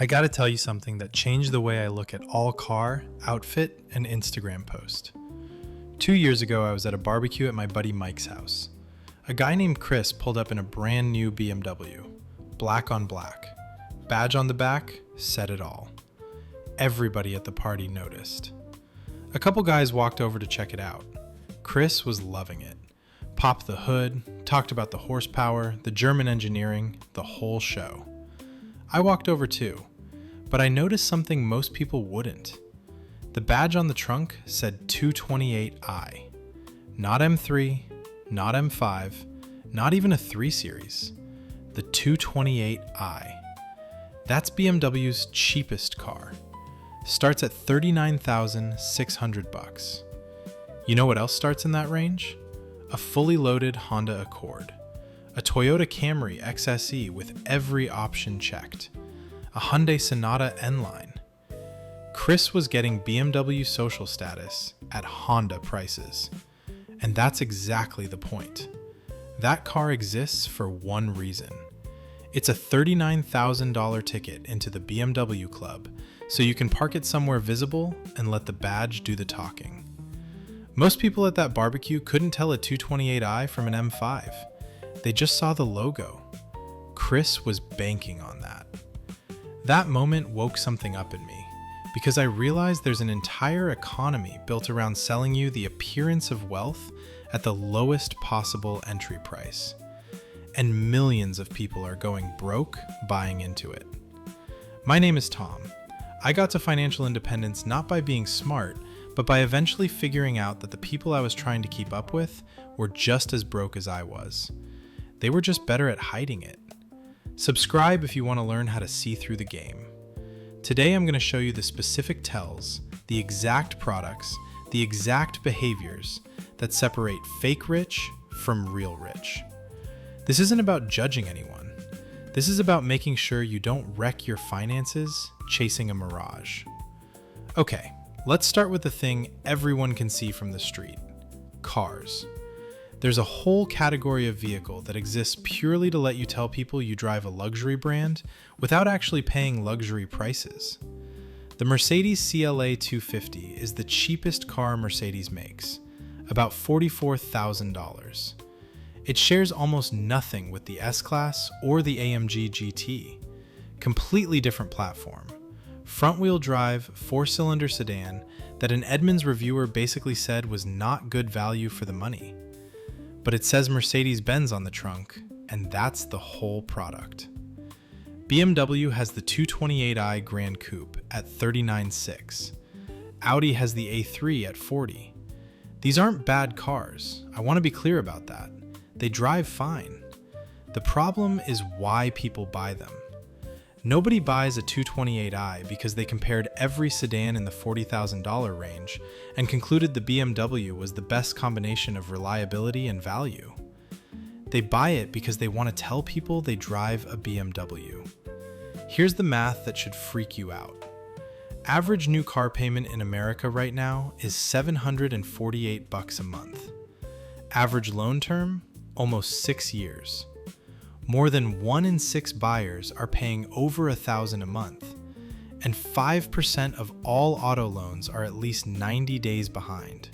I gotta tell you something that changed the way I look at all car, outfit, and Instagram post. 2 years ago, I was at a barbecue at my buddy Mike's house. A guy named Chris pulled up in a brand new BMW, black on black. Badge on the back said it all. Everybody at the party noticed. A couple guys walked over to check it out. Chris was loving it. Popped the hood, talked about the horsepower, the German engineering, the whole show. I walked over too, but I noticed something most people wouldn't. The badge on the trunk said 228i. Not M3, not M5, not even a 3 Series. The 228i. That's BMW's cheapest car. Starts at $39,600. You know what else starts in that range? A fully loaded Honda Accord. A Toyota Camry XSE with every option checked. A Hyundai Sonata N-Line. Chris was getting BMW social status at Honda prices. And that's exactly the point. That car exists for one reason. It's a $39,000 ticket into the BMW club, so you can park it somewhere visible and let the badge do the talking. Most people at that barbecue couldn't tell a 228i from an M5. They just saw the logo. Chris was banking on that. That moment woke something up in me, because I realized there's an entire economy built around selling you the appearance of wealth at the lowest possible entry price. And millions of people are going broke buying into it. My name is Tom. I got to financial independence not by being smart, but by eventually figuring out that the people I was trying to keep up with were just as broke as I was. They were just better at hiding it. Subscribe if you want to learn how to see through the game. Today I'm going to show you the specific tells, the exact products, the exact behaviors that separate fake rich from real rich. This isn't about judging anyone. This is about making sure you don't wreck your finances chasing a mirage. Okay, let's start with the thing everyone can see from the street: cars. There's a whole category of vehicle that exists purely to let you tell people you drive a luxury brand without actually paying luxury prices. The Mercedes CLA 250 is the cheapest car Mercedes makes, about $44,000. It shares almost nothing with the S-Class or the AMG GT. Completely different platform. Front-wheel drive, 4-cylinder sedan that an Edmunds reviewer basically said was not good value for the money. But it says Mercedes-Benz on the trunk, and that's the whole product. BMW has the 228i Grand Coupe at $39,600. Audi has the A3 at $40,000. These aren't bad cars. I want to be clear about that. They drive fine. The problem is why people buy them. Nobody buys a 228i because they compared every sedan in the $40,000 range and concluded the BMW was the best combination of reliability and value. They buy it because they want to tell people they drive a BMW. Here's the math that should freak you out. Average new car payment in America right now is $748 a month. Average loan term, almost 6 years. More than 1 in 6 buyers are paying over $1,000 a month, and 5% of all auto loans are at least 90 days behind.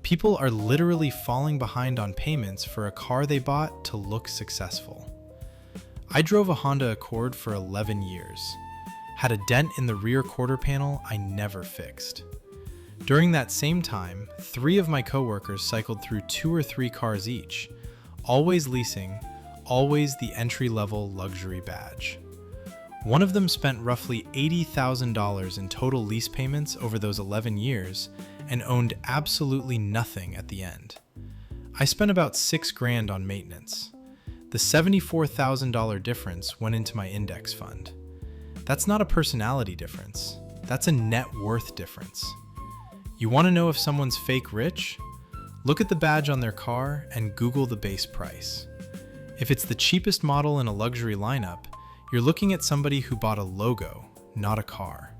People are literally falling behind on payments for a car they bought to look successful. I drove a Honda Accord for 11 years, had a dent in the rear quarter panel I never fixed. During that same time, 3 of my coworkers cycled through 2 or 3 cars each, always leasing, always the entry-level luxury badge. One of them spent roughly $80,000 in total lease payments over those 11 years and owned absolutely nothing at the end. I spent about $6,000 on maintenance. The $74,000 difference went into my index fund. That's not a personality difference. That's a net worth difference. You want to know if someone's fake rich? Look at the badge on their car and Google the base price. If it's the cheapest model in a luxury lineup, you're looking at somebody who bought a logo, not a car.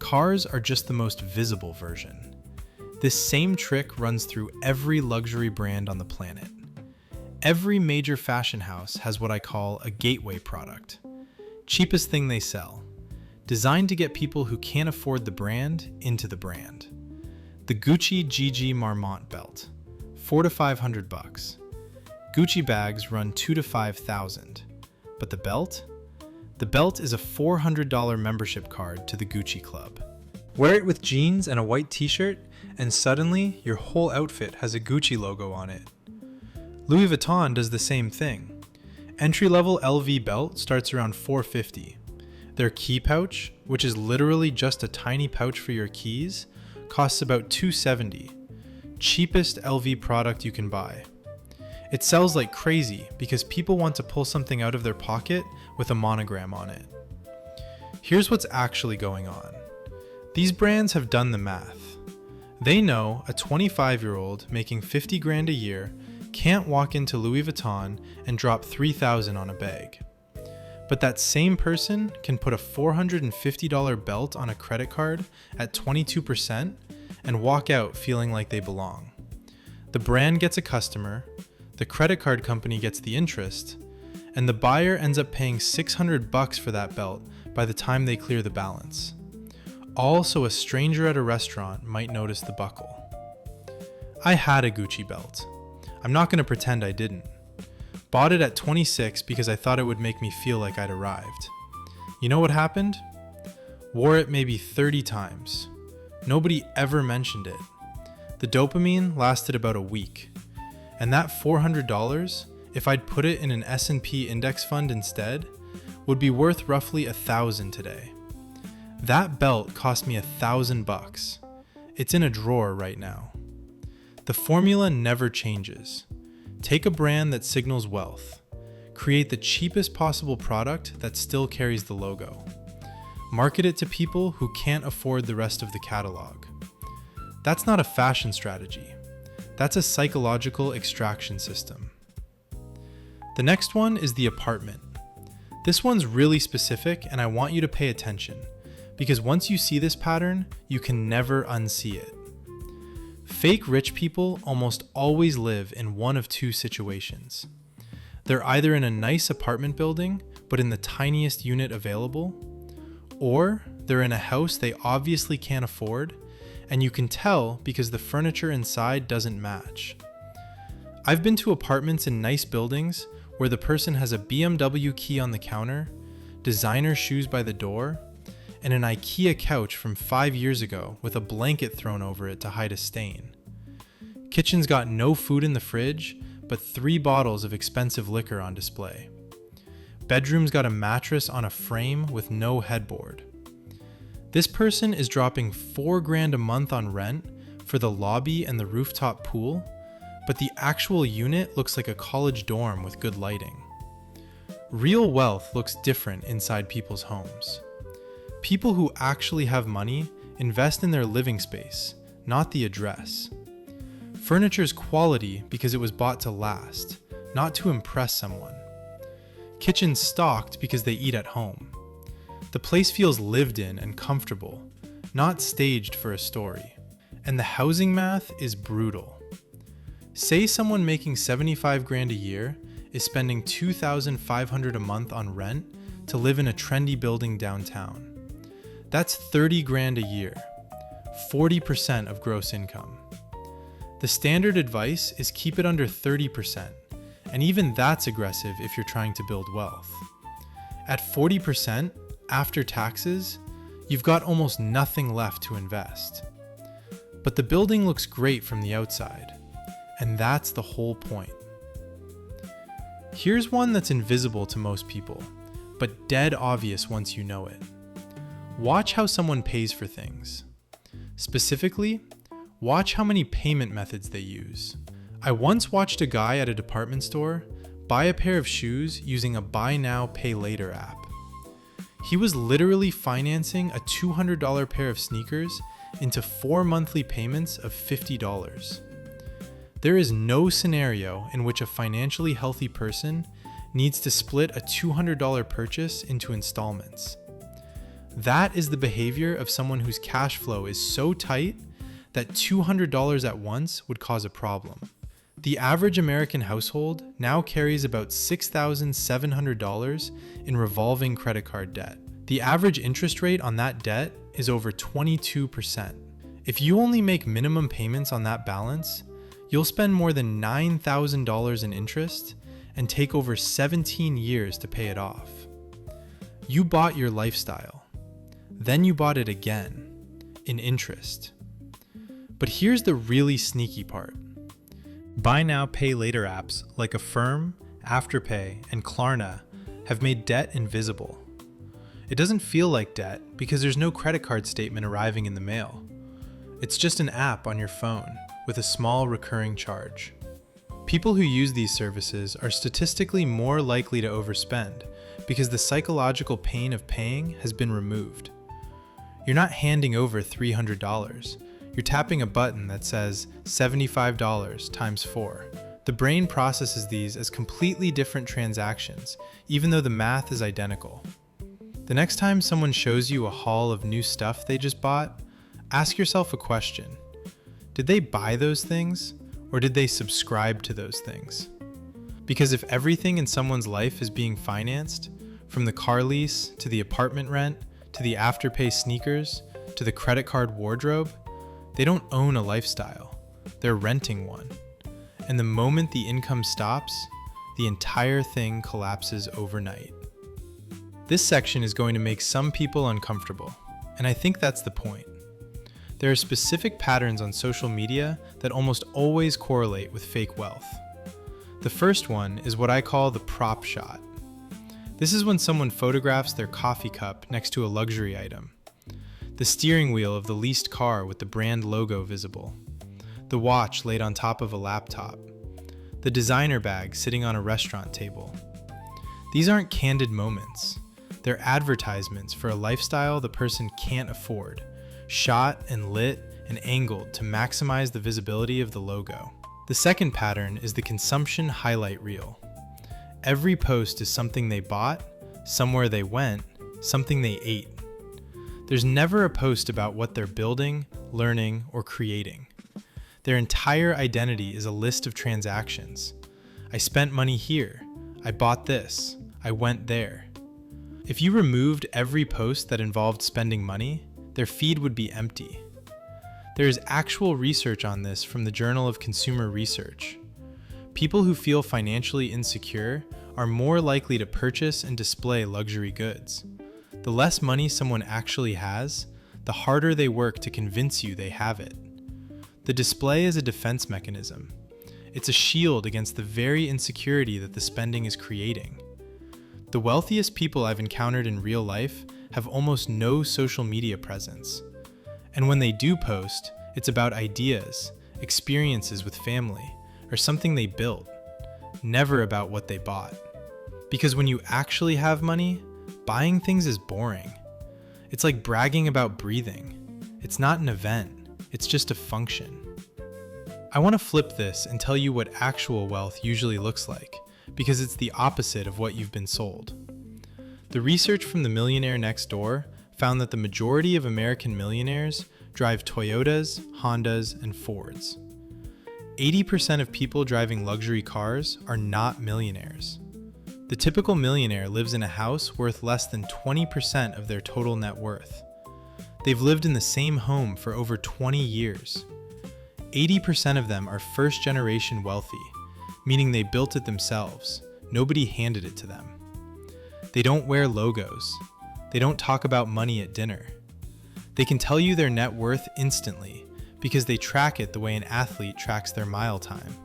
Cars are just the most visible version. This same trick runs through every luxury brand on the planet. Every major fashion house has what I call a gateway product. Cheapest thing they sell, designed to get people who can't afford the brand into the brand. The Gucci GG Marmont belt, $400 to $500. Gucci bags run $2,000 to $5,000. But the belt? The belt is a $400 membership card to the Gucci Club. Wear it with jeans and a white t-shirt, and suddenly your whole outfit has a Gucci logo on it. Louis Vuitton does the same thing. Entry-level LV belt starts around $450. Their key pouch, which is literally just a tiny pouch for your keys, costs about $270. Cheapest LV product you can buy. It sells like crazy because people want to pull something out of their pocket with a monogram on it. Here's what's actually going on. These brands have done the math. They know a 25-year-old making 50 grand a year can't walk into Louis Vuitton and drop $3,000 on a bag. But that same person can put a $450 belt on a credit card at 22% and walk out feeling like they belong. The brand gets a customer, the credit card company gets the interest, and the buyer ends up paying $600 for that belt by the time they clear the balance. All so a stranger at a restaurant might notice the buckle. I had a Gucci belt. I'm not going to pretend I didn't. Bought it at 26 because I thought it would make me feel like I'd arrived. You know what happened? Wore it maybe 30 times. Nobody ever mentioned it. The dopamine lasted about a week. And that $400, if I'd put it in an S&P index fund instead, would be worth roughly $1,000 today. That belt cost me $1,000. It's in a drawer right now. The formula never changes. Take a brand that signals wealth. Create the cheapest possible product that still carries the logo. Market it to people who can't afford the rest of the catalog. That's not a fashion strategy. That's a psychological extraction system. The next one is the apartment. This one's really specific and I want you to pay attention, because once you see this pattern, you can never unsee it. Fake rich people almost always live in one of two situations. They're either in a nice apartment building, but in the tiniest unit available, or they're in a house they obviously can't afford, and you can tell because the furniture inside doesn't match. I've been to apartments in nice buildings where the person has a BMW key on the counter, designer shoes by the door, and an IKEA couch from 5 years ago with a blanket thrown over it to hide a stain. Kitchen's got no food in the fridge, but 3 bottles of expensive liquor on display. Bedroom's got a mattress on a frame with no headboard. This person is dropping $4 grand a month on rent for the lobby and the rooftop pool, but the actual unit looks like a college dorm with good lighting. Real wealth looks different inside people's homes. People who actually have money invest in their living space, not the address. Furniture's quality because it was bought to last, not to impress someone. Kitchen's stocked because they eat at home. The place feels lived in and comfortable, not staged for a story. And the housing math is brutal. Say someone making 75 grand a year is spending $2,500 a month on rent to live in a trendy building downtown. That's 30 grand a year, 40% of gross income. The standard advice is keep it under 30%, and even that's aggressive if you're trying to build wealth. At 40%, after taxes, you've got almost nothing left to invest. But the building looks great from the outside, and that's the whole point. Here's one that's invisible to most people, but dead obvious once you know it. Watch how someone pays for things. Specifically, watch how many payment methods they use. I once watched a guy at a department store buy a pair of shoes using a buy now, pay later app. He was literally financing a $200 pair of sneakers into 4 monthly payments of $50. There is no scenario in which a financially healthy person needs to split a $200 purchase into installments. That is the behavior of someone whose cash flow is so tight that $200 at once would cause a problem. The average American household now carries about $6,700 in revolving credit card debt. The average interest rate on that debt is over 22%. If you only make minimum payments on that balance, you'll spend more than $9,000 in interest and take over 17 years to pay it off. You bought your lifestyle. Then you bought it again, in interest. But here's the really sneaky part. Buy now, pay later apps like Affirm, Afterpay, and Klarna have made debt invisible. It doesn't feel like debt because there's no credit card statement arriving in the mail. It's just an app on your phone with a small recurring charge. People who use these services are statistically more likely to overspend because the psychological pain of paying has been removed. You're not handing over $300. You're tapping a button that says $75 times 4. The brain processes these as completely different transactions, even though the math is identical. The next time someone shows you a haul of new stuff they just bought, ask yourself a question. Did they buy those things, or did they subscribe to those things? Because if everything in someone's life is being financed, from the car lease to the apartment rent to the Afterpay sneakers to the credit card wardrobe, they don't own a lifestyle. They're renting one. And the moment the income stops, the entire thing collapses overnight. This section is going to make some people uncomfortable, and I think that's the point. There are specific patterns on social media that almost always correlate with fake wealth. The first one is what I call the prop shot. This is when someone photographs their coffee cup next to a luxury item, the steering wheel of the leased car with the brand logo visible, the watch laid on top of a laptop, the designer bag sitting on a restaurant table. These aren't candid moments. They're advertisements for a lifestyle the person can't afford, shot and lit and angled to maximize the visibility of the logo. The second pattern is the consumption highlight reel. Every post is something they bought, somewhere they went, something they ate. There's never a post about what they're building, learning, or creating. Their entire identity is a list of transactions. I spent money here. I bought this. I went there. If you removed every post that involved spending money, their feed would be empty. There is actual research on this from the Journal of Consumer Research. People who feel financially insecure are more likely to purchase and display luxury goods. The less money someone actually has, the harder they work to convince you they have it. The display is a defense mechanism. It's a shield against the very insecurity that the spending is creating. The wealthiest people I've encountered in real life have almost no social media presence. And when they do post, it's about ideas, experiences with family, or something they built, never about what they bought. Because when you actually have money, buying things is boring. It's like bragging about breathing. It's not an event, it's just a function. I want to flip this and tell you what actual wealth usually looks like, because it's the opposite of what you've been sold. The research from the Millionaire Next Door found that the majority of American millionaires drive Toyotas, Hondas, and Fords. 80% of people driving luxury cars are not millionaires. The typical millionaire lives in a house worth less than 20% of their total net worth. They've lived in the same home for over 20 years. 80% of them are first-generation wealthy, meaning they built it themselves. Nobody handed it to them. They don't wear logos. They don't talk about money at dinner. They can tell you their net worth instantly because they track it the way an athlete tracks their mile time.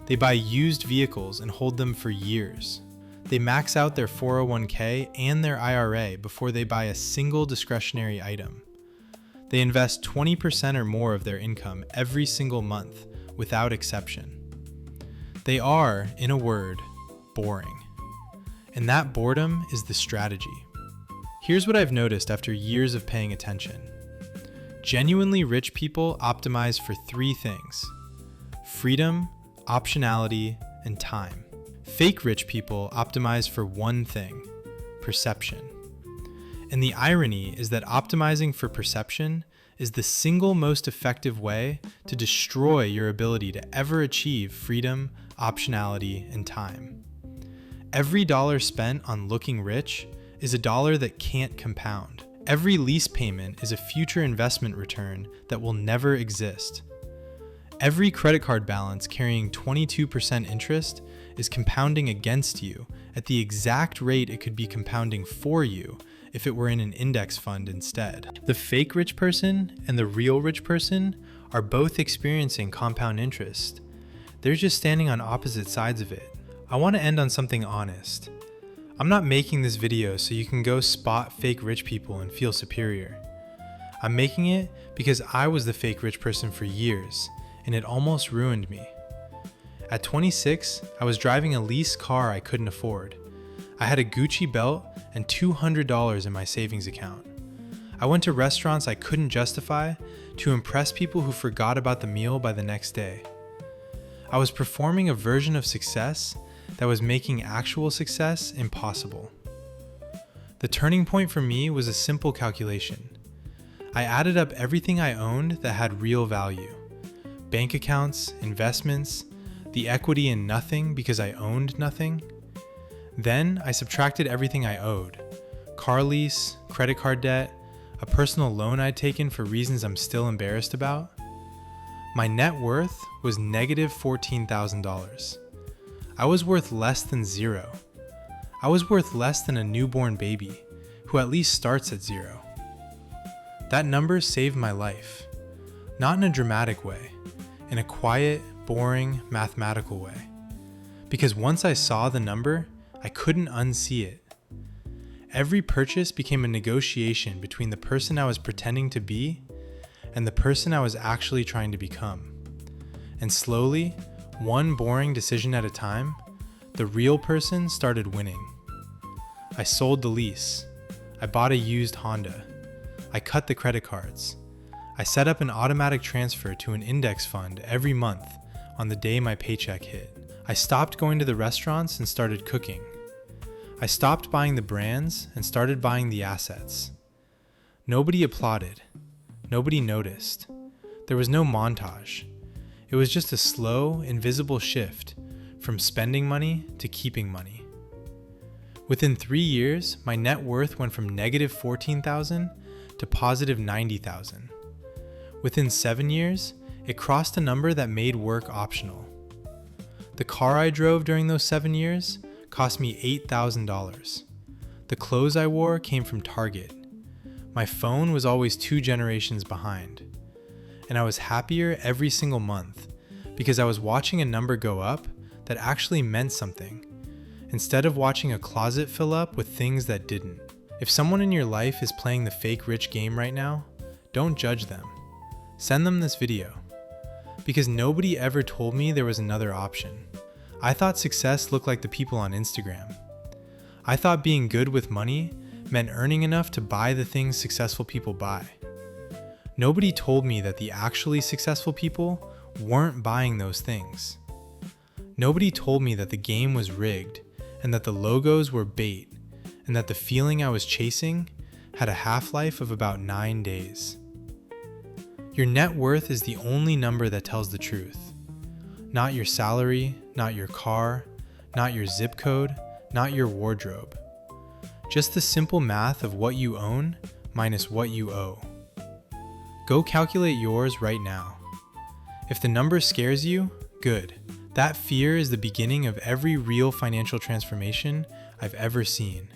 They buy used vehicles and hold them for years. They max out their 401k and their IRA before they buy a single discretionary item. They invest 20% or more of their income every single month, without exception. They are, in a word, boring. And that boredom is the strategy. Here's what I've noticed after years of paying attention. Genuinely rich people optimize for 3 things: freedom, optionality, and time. Fake rich people optimize for 1 thing: perception. And the irony is that optimizing for perception is the single most effective way to destroy your ability to ever achieve freedom, optionality, and time. Every dollar spent on looking rich is a dollar that can't compound. Every lease payment is a future investment return that will never exist. Every credit card balance carrying 22% interest is compounding against you at the exact rate it could be compounding for you if it were in an index fund instead. The fake rich person and the real rich person are both experiencing compound interest. They're just standing on opposite sides of it. I want to end on something honest. I'm not making this video so you can go spot fake rich people and feel superior. I'm making it because I was the fake rich person for years, and it almost ruined me. At 26, I was driving a leased car I couldn't afford. I had a Gucci belt and $200 in my savings account. I went to restaurants I couldn't justify to impress people who forgot about the meal by the next day. I was performing a version of success that was making actual success impossible. The turning point for me was a simple calculation. I added up everything I owned that had real value. Bank accounts, investments, the equity in nothing because I owned nothing. Then I subtracted everything I owed. Car lease, credit card debt, a personal loan I'd taken for reasons I'm still embarrassed about. My net worth was negative $14,000. I was worth less than zero. I was worth less than a newborn baby, who at least starts at zero. That number saved my life. Not in a dramatic way, in a quiet, boring, mathematical way. Because once I saw the number, I couldn't unsee it. Every purchase became a negotiation between the person I was pretending to be and the person I was actually trying to become. And slowly, one boring decision at a time, the real person started winning. I sold the lease. I bought a used Honda. I cut the credit cards. I set up an automatic transfer to an index fund every month on the day my paycheck hit. I stopped going to the restaurants and started cooking. I stopped buying the brands and started buying the assets. Nobody applauded. Nobody noticed. There was no montage. It was just a slow, invisible shift from spending money to keeping money. Within 3 years, my net worth went from negative $14,000 to positive $90,000. Within 7 years, it crossed a number that made work optional. The car I drove during those 7 years cost me $8,000. The clothes I wore came from Target. My phone was always 2 generations behind. And I was happier every single month because I was watching a number go up that actually meant something, instead of watching a closet fill up with things that didn't. If someone in your life is playing the fake rich game right now, don't judge them. Send them this video. Because nobody ever told me there was another option. I thought success looked like the people on Instagram. I thought being good with money meant earning enough to buy the things successful people buy. Nobody told me that the actually successful people weren't buying those things. Nobody told me that the game was rigged and that the logos were bait and that the feeling I was chasing had a half-life of about 9 days. Your net worth is the only number that tells the truth. Not your salary, not your car, not your zip code, not your wardrobe. Just the simple math of what you own minus what you owe. Go calculate yours right now. If the number scares you, good. That fear is the beginning of every real financial transformation I've ever seen.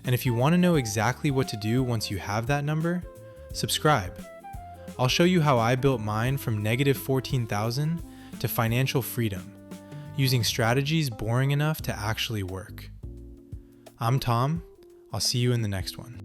And if you want to know exactly what to do once you have that number, subscribe. I'll show you how I built mine from negative 14,000 to financial freedom, using strategies boring enough to actually work. I'm Tom. I'll see you in the next one.